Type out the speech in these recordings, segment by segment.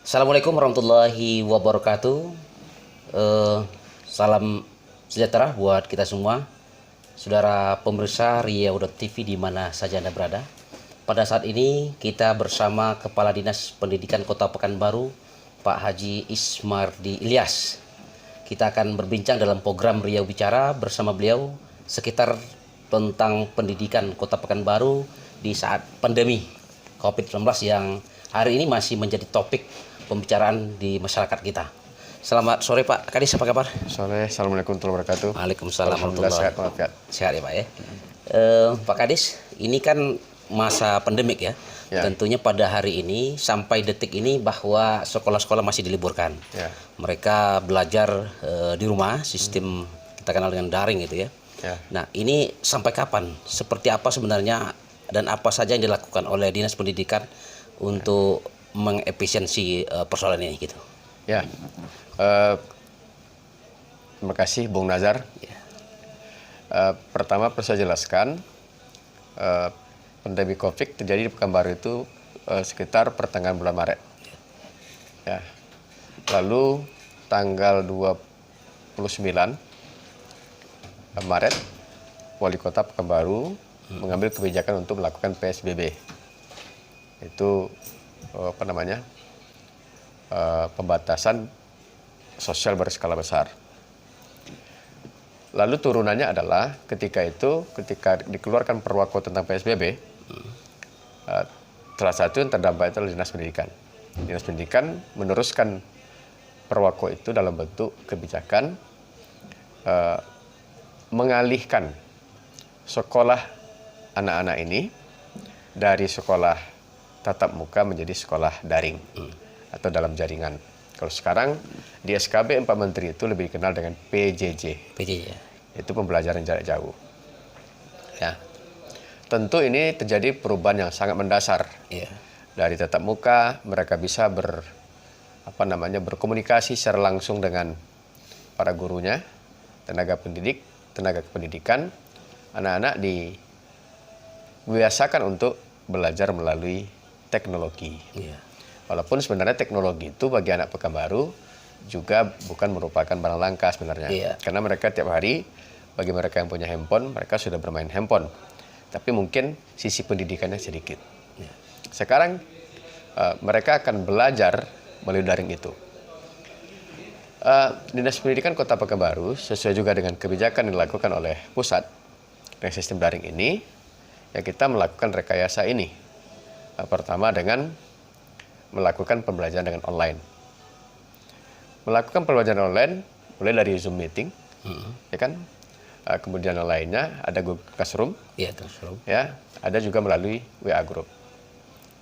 Assalamualaikum warahmatullahi wabarakatuh. Salam sejahtera buat kita semua, saudara pemirsa Riau.TV di mana saja Anda berada. Pada saat ini kita bersama Kepala Dinas Pendidikan Kota Pekanbaru, Pak Haji Ismardi Ilyas. Kita akan berbincang dalam program Riau Bicara bersama beliau sekitar tentang pendidikan Kota Pekanbaru di saat pandemi COVID-19 yang hari ini masih menjadi topik pembicaraan di masyarakat kita. Selamat sore Pak Kadis, apa kabar? Sore, Assalamualaikum warahmatullahi wabarakatuh. Waalaikumsalam Alhamdulillah sehat walafiat. Sehat ya Pak ya. Pak Kadis, ini kan masa pandemik ya. Ya. Tentunya pada hari ini sampai detik ini bahwa sekolah-sekolah masih diliburkan. Ya. Mereka belajar di rumah, sistem kita kenal dengan daring gitu ya. Ya. Nah ini sampai kapan? Seperti apa sebenarnya dan apa saja yang dilakukan oleh Dinas Pendidikan untuk mengefisiensi persoalan ini gitu? Ya. Terima kasih Bung Nazar. Ya. Pertama perlu saya jelaskan, pandemi COVID terjadi di Pekanbaru itu sekitar pertengahan bulan Maret. Ya. Lalu tanggal 29 Maret, Wali Kota Pekanbaru mengambil kebijakan untuk melakukan PSBB. Itu pembatasan sosial berskala besar. Lalu turunannya adalah ketika dikeluarkan perwako tentang PSBB, salah satu yang terdampak itu adalah Dinas Pendidikan. Dinas Pendidikan meneruskan perwako itu dalam bentuk kebijakan mengalihkan sekolah anak-anak ini dari sekolah tatap muka menjadi sekolah daring atau dalam jaringan. Kalau sekarang di SKB 4 Menteri itu lebih dikenal dengan PJJ. PJJ. Itu pembelajaran jarak jauh. Ya. Tentu ini terjadi perubahan yang sangat mendasar. Ya. Dari tatap muka mereka bisa berkomunikasi secara langsung dengan para gurunya, tenaga pendidik, tenaga kependidikan. Anak-anak dibiasakan untuk belajar melalui teknologi. Ya. Walaupun sebenarnya teknologi itu bagi anak Pekanbaru juga bukan merupakan barang langka sebenarnya. Iya. Karena mereka tiap hari, bagi mereka yang punya handphone, mereka sudah bermain handphone. Tapi mungkin sisi pendidikannya sedikit. Ya. Sekarang mereka akan belajar melalui daring itu. Dinas Pendidikan Kota Pekanbaru sesuai juga dengan kebijakan yang dilakukan oleh pusat dengan sistem daring ini, ya kita melakukan rekayasa ini. Pertama dengan melakukan pembelajaran dengan online. Melakukan pembelajaran online mulai dari Zoom meeting, ya kan? Kemudian yang lainnya ada Google Classroom, Iya, Classroom. ya, ada juga melalui WA Group.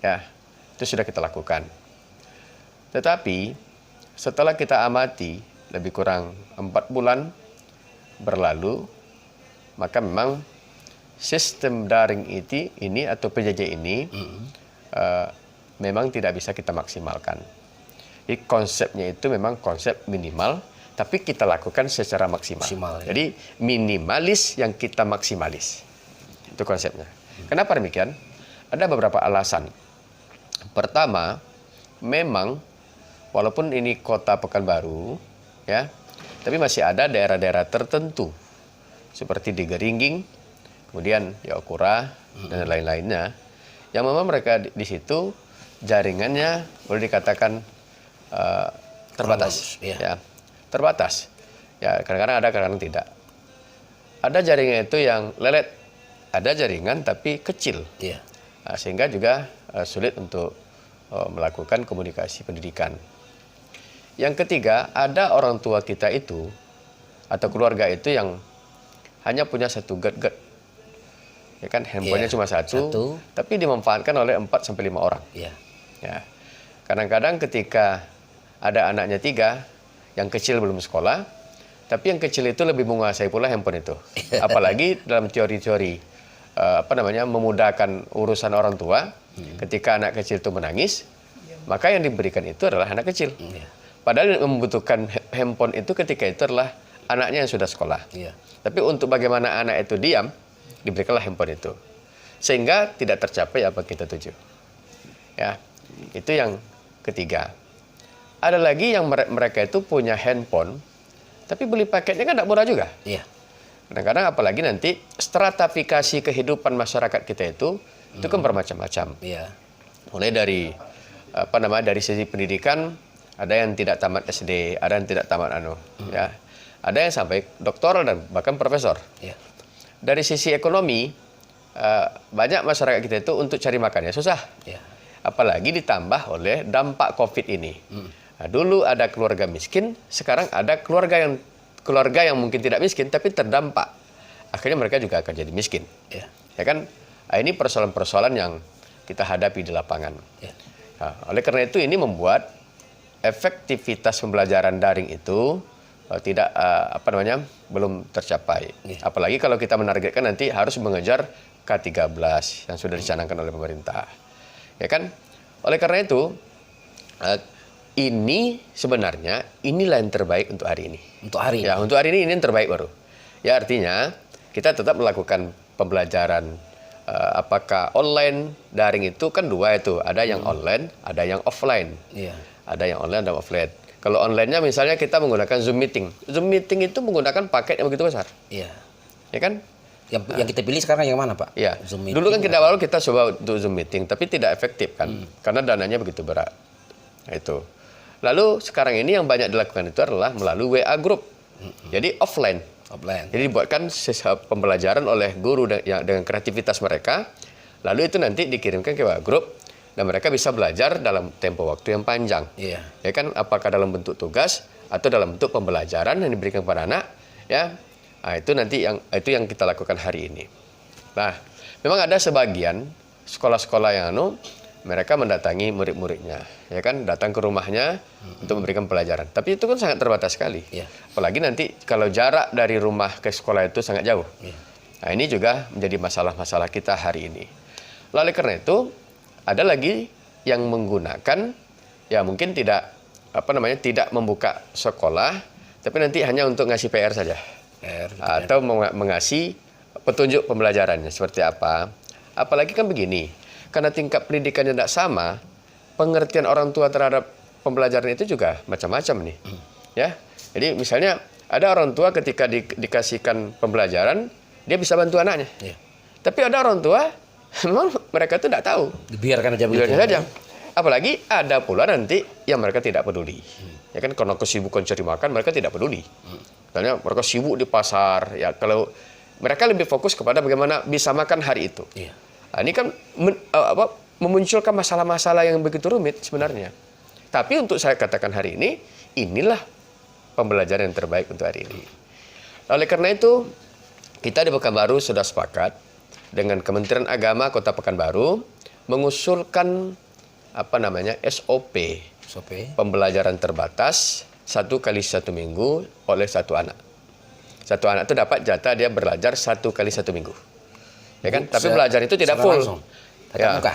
Ya, itu sudah kita lakukan. Tetapi setelah kita amati lebih kurang 4 bulan berlalu, maka memang sistem daring ini atau PJJ ini memang tidak bisa kita maksimalkan. Jadi konsepnya itu memang konsep minimal, tapi kita lakukan secara maksimal. Ya. Jadi minimalis yang kita maksimalis. Itu konsepnya. Kenapa demikian? Ada beberapa alasan. Pertama, memang walaupun ini Kota Pekanbaru, ya, tapi masih ada daerah-daerah tertentu seperti di Geringging, kemudian di Okura dan lain-lainnya, yang memang mereka di situ jaringannya boleh dikatakan terbatas. Ya, terbatas. Ya, kadang-kadang ada, kadang-kadang tidak. Ada jaringan itu yang lelet, ada jaringan tapi kecil. Ya. Sehingga juga sulit untuk melakukan komunikasi pendidikan. Yang ketiga, ada orang tua kita itu atau keluarga itu yang hanya punya satu gadget. Ya kan, handphonenya cuma satu, tapi dimanfaatkan oleh 4-5 orang. Ya. Ya. Kadang-kadang ketika ada anaknya 3, yang kecil belum sekolah, tapi yang kecil itu lebih menguasai pula handphone itu. Apalagi dalam teori-teori memudahkan urusan orang tua, ketika anak kecil itu menangis, maka yang diberikan itu adalah anak kecil. Padahal yang membutuhkan handphone itu ketika itu adalah anaknya yang sudah sekolah. Tapi untuk bagaimana anak itu diam, diberikanlah handphone itu. Sehingga tidak tercapai apa kita tuju. Ya, itu yang ketiga. ada lagi yang mereka itu punya handphone, tapi beli paketnya kan tidak murah juga. Iya. Kadang-kadang apalagi nanti stratifikasi kehidupan masyarakat kita itu kan bermacam-macam. Iya. Mulai dari dari sisi pendidikan, ada yang tidak tamat SD, ada yang tidak tamat ya. Ada yang sampai doktoral dan bahkan profesor. Iya. Dari sisi ekonomi, banyak masyarakat kita itu untuk cari makannya susah. Iya. Apalagi ditambah oleh dampak COVID ini. Nah, dulu ada keluarga miskin, sekarang ada keluarga yang mungkin tidak miskin tapi terdampak. Akhirnya mereka juga akan jadi miskin. Iya. Ya kan? Nah, ini persoalan-persoalan yang kita hadapi di lapangan. Iya. Nah, oleh karena itu ini membuat efektivitas pembelajaran daring itu tidak belum tercapai. Iya. Apalagi kalau kita menargetkan nanti harus mengejar K13 yang sudah dicanangkan oleh pemerintah. Ya kan? Oleh karena itu ini sebenarnya inilah yang terbaik untuk hari ini. Untuk hari ini. Ya, untuk hari ini yang terbaik baru. Ya, artinya kita tetap melakukan pembelajaran apakah online, daring itu kan dua itu. Ada yang online, ada yang offline. Iya. Ada yang online dan offline. Kalau online-nya misalnya kita menggunakan Zoom Meeting. Zoom Meeting itu menggunakan paket yang begitu besar. Iya. Ya kan? Yang kita pilih sekarang yang mana, Pak? Ya. Zoom Dulu kan meeting awal kita coba untuk Zoom Meeting, tapi tidak efektif kan. Karena dananya begitu berat. Nah, itu. Lalu sekarang ini yang banyak dilakukan itu adalah melalui WA Group. Jadi offline. offline. Jadi dibuatkan pembelajaran oleh guru dengan kreativitas mereka. Lalu itu nanti dikirimkan ke WA Group dan mereka bisa belajar dalam tempo waktu yang panjang. Iya. Ya kan, apakah dalam bentuk tugas atau dalam bentuk pembelajaran yang diberikan kepada anak, ya. Nah, itu yang kita lakukan hari ini. Nah, memang ada sebagian sekolah-sekolah yang mereka mendatangi murid-muridnya, ya kan, datang ke rumahnya untuk memberikan pelajaran. Tapi itu kan sangat terbatas sekali. Iya. Apalagi nanti kalau jarak dari rumah ke sekolah itu sangat jauh. Iya. Nah, ini juga menjadi masalah-masalah kita hari ini. Lalu karena itu ada lagi yang menggunakan, ya mungkin tidak membuka sekolah, tapi nanti hanya untuk ngasih PR saja. Atau mengasih petunjuk pembelajarannya seperti apa. Apalagi kan begini, karena tingkat pendidikannya tidak sama, pengertian orang tua terhadap pembelajaran itu juga macam-macam nih. Ya, jadi misalnya ada orang tua ketika dikasihkan pembelajaran, dia bisa bantu anaknya. Iya. Tapi ada orang tua, memang mereka itu tidak tahu. Dibiarkan aja begitu. Biarkan saja. Apalagi ada pula nanti yang mereka tidak peduli. Ya kan, karena kesibukan cari makan mereka tidak peduli. Misalnya mereka sibuk di pasar, ya kalau mereka lebih fokus kepada bagaimana bisa makan hari itu. Iya. Nah, ini kan memunculkan masalah-masalah yang begitu rumit sebenarnya. Tapi untuk saya katakan hari ini, inilah pembelajaran yang terbaik untuk hari ini. Oleh karena itu, kita di Pekanbaru sudah sepakat dengan Kementerian Agama Kota Pekanbaru mengusulkan SOP pembelajaran terbatas 1 kali 1 minggu oleh satu anak. Satu anak itu dapat jatah dia belajar 1 kali 1 minggu. Ya kan? Tapi belajar itu tidak full. Tatap muka.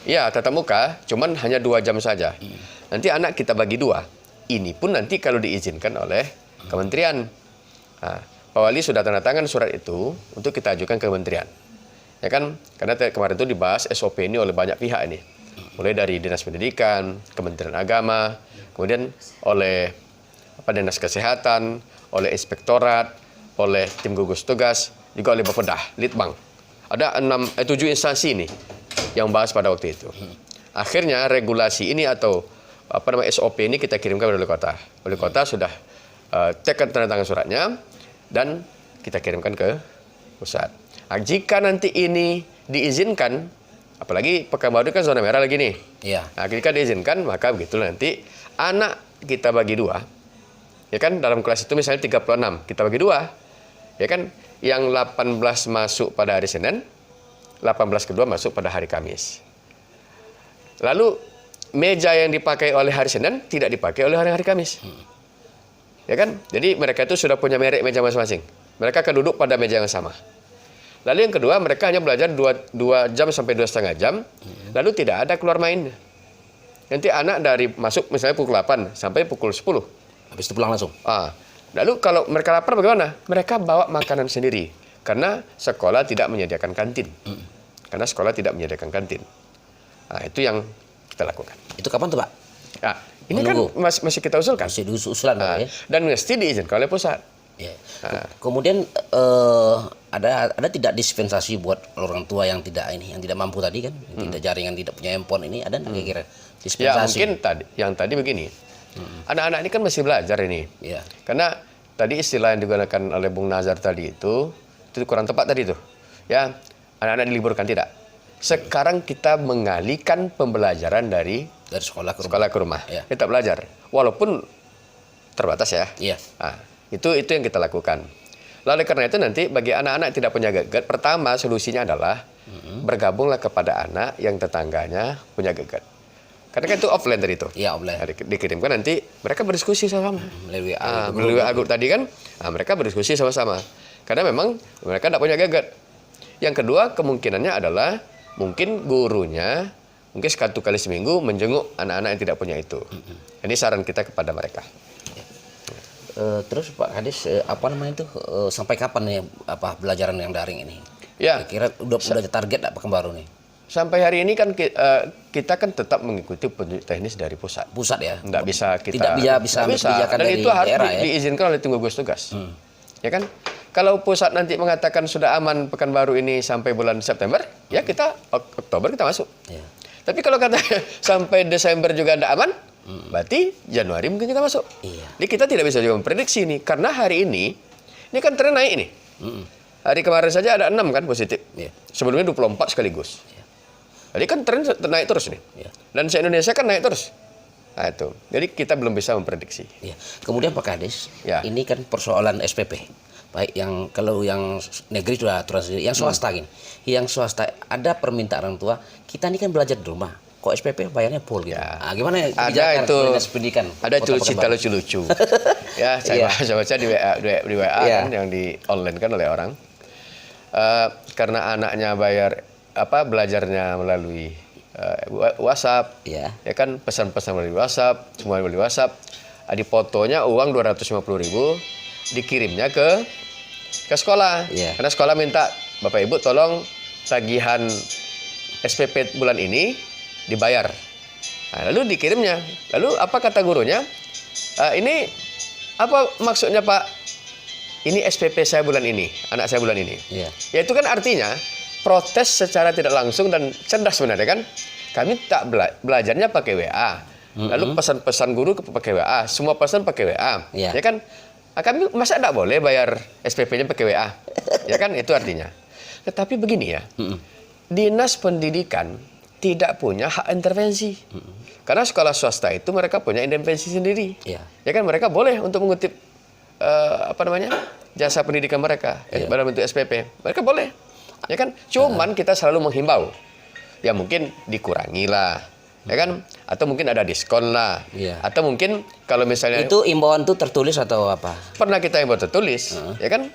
Iya, tatap muka, cuman hanya 2 jam saja. Nanti anak kita bagi 2. Ini pun nanti kalau diizinkan oleh kementerian. Nah, Pak Wali sudah tanda tangan surat itu untuk kita ajukan ke kementerian. Ya kan? Karena kemarin itu dibahas SOP ini oleh banyak pihak ini. Mulai dari Dinas Pendidikan, Kementerian Agama, kemudian oleh Dinas Kesehatan, oleh Inspektorat, oleh tim gugus tugas, juga oleh Bapeda, Litbang. Ada 7 instansi ini yang bahas pada waktu itu. Akhirnya regulasi ini atau SOP ini kita kirimkan ke wali kota. Wali kota sudah tekan tanda tangan suratnya dan kita kirimkan ke pusat. Nah, jika nanti ini diizinkan, apalagi Pekanbaru kan zona merah lagi nih. Iya. Nah, jika diizinkan, maka begitu nanti anak kita bagi 2. Ya kan, dalam kelas itu misalnya 36, kita bagi 2. Ya kan, yang 18 masuk pada hari Senin, 18 kedua masuk pada hari Kamis. Lalu meja yang dipakai oleh hari Senin tidak dipakai oleh hari Kamis. Ya kan? Jadi mereka itu sudah punya merek meja masing-masing. Mereka akan duduk pada meja yang sama. Lalu yang kedua, mereka hanya belajar 2 jam sampai 2,5 jam, lalu tidak ada keluar main. Nanti anak dari masuk misalnya pukul 8 sampai pukul 10. Habis itu pulang langsung. Lalu kalau mereka lapar bagaimana? Mereka bawa makanan sendiri. Karena sekolah tidak menyediakan kantin. Nah, itu yang kita lakukan. Itu kapan tuh, Pak? Nah, Ini kan Menunggu. masih kita usulkan. Masih usulan Nah, ya. dan mesti diizinkan oleh pusat. Ya. Kemudian ada tidak dispensasi buat orang tua yang tidak mampu tadi kan, yang tidak jaringan, tidak punya handphone ini, ada nggak kira-kira Ya dispensasi? mungkin tadi begini. Anak-anak ini kan masih belajar ini. Ya. Karena tadi istilah yang digunakan oleh Bung Nazar tadi itu kurang tepat tadi tuh. Ya, anak-anak diliburkan tidak. Sekarang kita mengalihkan pembelajaran dari Dari sekolah ke rumah. Ya. Kita belajar walaupun terbatas ya. Iya. Nah, itu yang kita lakukan. Lalu karena itu nanti bagi anak-anak yang tidak punya gadget, pertama solusinya adalah bergabunglah kepada anak yang tetangganya punya gadget. Karena kan itu offline tadi itu. Iya, boleh. Nah, dikirimkan nanti mereka berdiskusi sama-sama. Melalui Melalui grup tadi kan, mereka berdiskusi sama-sama. Karena memang mereka tidak punya gadget. Yang kedua kemungkinannya adalah mungkin gurunya mungkin 1 kali seminggu menjenguk anak-anak yang tidak punya itu. Ini saran kita kepada mereka. Terus Pak Kadis, apa namanya itu sampai kapan nih belajaran yang daring ini? Ya, Kira udah target nggak Pekanbaru nih? sampai hari ini kan kita kan tetap mengikuti petunjuk teknis dari pusat. Pusat ya? Tidak bisa kita Tidak bisa nggak kebijakan dan dari itu harus daerah ya? diizinkan oleh tim gugus tugas. Ya kan? Kalau pusat nanti mengatakan sudah aman Pekanbaru ini sampai bulan September, ya kita Oktober kita masuk. Ya. Tapi kalau kata sampai Desember juga tidak aman, berarti Januari mungkin kita masuk. Iya. Jadi kita tidak bisa juga memprediksi ini karena hari ini kan tren naik ini. Hari kemarin saja ada 6 kan positif. Iya. Sebelumnya 24 sekaligus. Iya. Jadi kan tren naik terus nih. Iya. Dan se-Indonesia kan naik terus. Nah itu. Jadi kita belum bisa memprediksi. Iya. Kemudian Pak Kadis, Ya. ini kan persoalan SPP. Baik kalau yang negeri sudah aturan sendiri, yang swasta gini. Yang swasta ada permintaan orang tua, kita ini kan belajar di rumah. Kok SPP bayarnya full gitu. Ya. Nah, gimana Ada itu Dinas Pendidikan? ada Kota cerita Pekanbaru? lucu-lucu. Ya, Iya. saya baca di WA Iya. kan yang di online kan oleh orang. Karena anaknya bayar belajarnya melalui WhatsApp. Iya. Ya kan pesan-pesan melalui WhatsApp, semua melalui WhatsApp. Di fotonya uang 250.000 dikirimnya ke sekolah. Iya. Karena sekolah minta, Bapak Ibu tolong tagihan SPP bulan ini dibayar. Nah, lalu dikirimnya. Lalu apa kata gurunya? Ini apa maksudnya Pak? Ini SPP saya bulan ini, anak saya bulan ini. Iya. Ya itu kan artinya protes secara tidak langsung dan cerdas sebenarnya kan. Kami tak belajarnya pakai WA. Lalu pesan-pesan guru pakai WA, semua pesan pakai WA. Iya. Ya kan? Kami masa tidak boleh bayar SPP-nya pakai WA? Ya kan itu artinya. Tetapi begini ya. Dinas Pendidikan tidak punya hak intervensi. Karena sekolah swasta itu mereka punya intervensi sendiri. Iya. Ya kan mereka boleh untuk mengutip jasa pendidikan mereka dalam bentuk SPP. Mereka boleh. Ya kan? Cuman kita selalu menghimbau. Ya mungkin dikurangilah. Ya kan? Atau mungkin ada diskon lah. Iya. Atau mungkin kalau misalnya Itu imbauan itu tertulis atau apa? pernah kita yang tertulis, ya kan?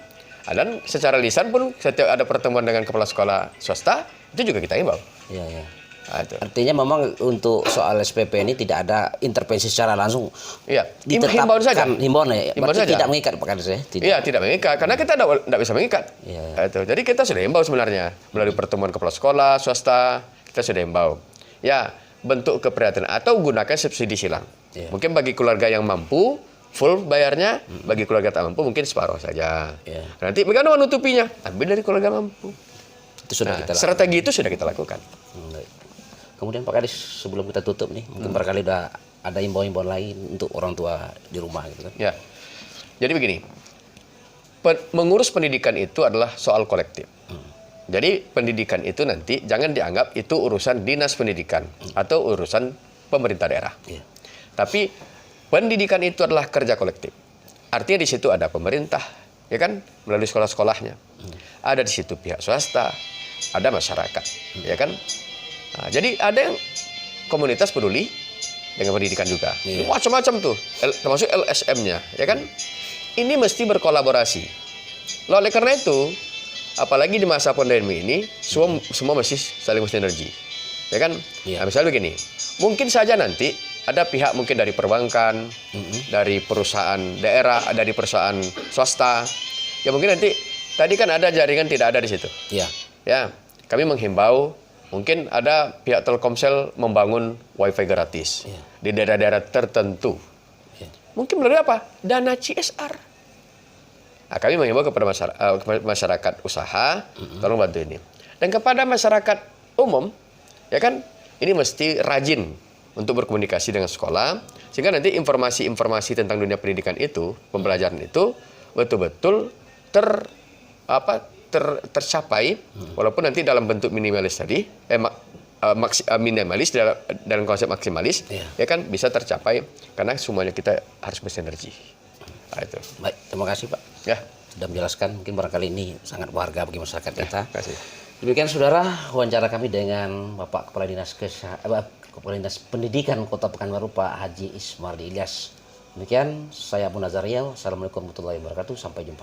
Dan secara lisan pun setiap ada pertemuan dengan kepala sekolah swasta, itu juga kita himbau. Iya, iya. Nah, itu. Artinya memang untuk soal SPP ini tidak ada intervensi secara langsung. Iya, Ditetapkan himbauan saja. Himbauan ya. Himbauan Berarti saja. tidak mengikat Pak Kadis ya? Tidak. Iya, tidak mengikat karena kita tidak bisa mengikat. Iya. Nah, itu. Jadi kita sudah himbau sebenarnya melalui pertemuan kepala sekolah swasta, kita sudah himbau. Ya, bentuk keprihatinan atau gunakan subsidi silang. Iya. Mungkin bagi keluarga yang mampu full bayarnya, bagi keluarga tak mampu mungkin separuh saja. Iya. Nanti bagaimana menutupinya? Ambil dari keluarga mampu. Itu sudah Nah, kita lakukan. strategi itu sudah kita lakukan. Baik. Kemudian Pak Kadis, sebelum kita tutup nih, mungkin barangkali udah ada imbauan-imbauan lain untuk orang tua di rumah gitu kan. Ya, jadi begini, mengurus pendidikan itu adalah soal kolektif. Jadi pendidikan itu nanti jangan dianggap itu urusan dinas pendidikan atau urusan pemerintah daerah. Iya. Tapi pendidikan itu adalah kerja kolektif. Artinya di situ ada pemerintah, ya kan, melalui sekolah-sekolahnya. Ada di situ pihak swasta, ada masyarakat, ya kan. Nah, jadi ada yang komunitas peduli dengan pendidikan juga. Iya. Macam-macam tuh, termasuk LSM-nya, ya kan. Ini mesti berkolaborasi. Oleh karena itu, apalagi di masa pandemi ini, semua mesti saling bersinergi, ya kan. Iya. Nah, misalnya begini, mungkin saja nanti ada pihak mungkin dari perbankan, dari perusahaan daerah, dari perusahaan swasta, ya mungkin nanti tadi kan ada jaringan tidak ada di situ. Iya. Ya, kami menghimbau Mungkin ada pihak Telkomsel membangun wifi gratis Iya. di daerah-daerah tertentu. Ya. Mungkin melalui apa? Dana CSR. Nah, kami mengimbau kepada masyarakat usaha, tolong bantu ini. Dan kepada masyarakat umum, ya kan, ini mesti rajin untuk berkomunikasi dengan sekolah, sehingga nanti informasi-informasi tentang dunia pendidikan itu, pembelajaran itu, betul-betul tercapai, walaupun nanti dalam bentuk minimalis tadi, minimalis dalam konsep maksimalis, Iya. ya kan, bisa tercapai, karena semuanya kita harus bersinergi. Nah, itu. Baik, terima kasih Pak. Ya, Sudah menjelaskan, mungkin barangkali ini sangat berharga bagi masyarakat kita. terima kasih. Demikian saudara, wawancara kami dengan Bapak Kepala Kepala Dinas Pendidikan Kota Pekanbaru Pak Haji Ismardi Ilyas. Demikian, saya Abu Nazariel. Assalamualaikum warahmatullahi wabarakatuh. Sampai jumpa.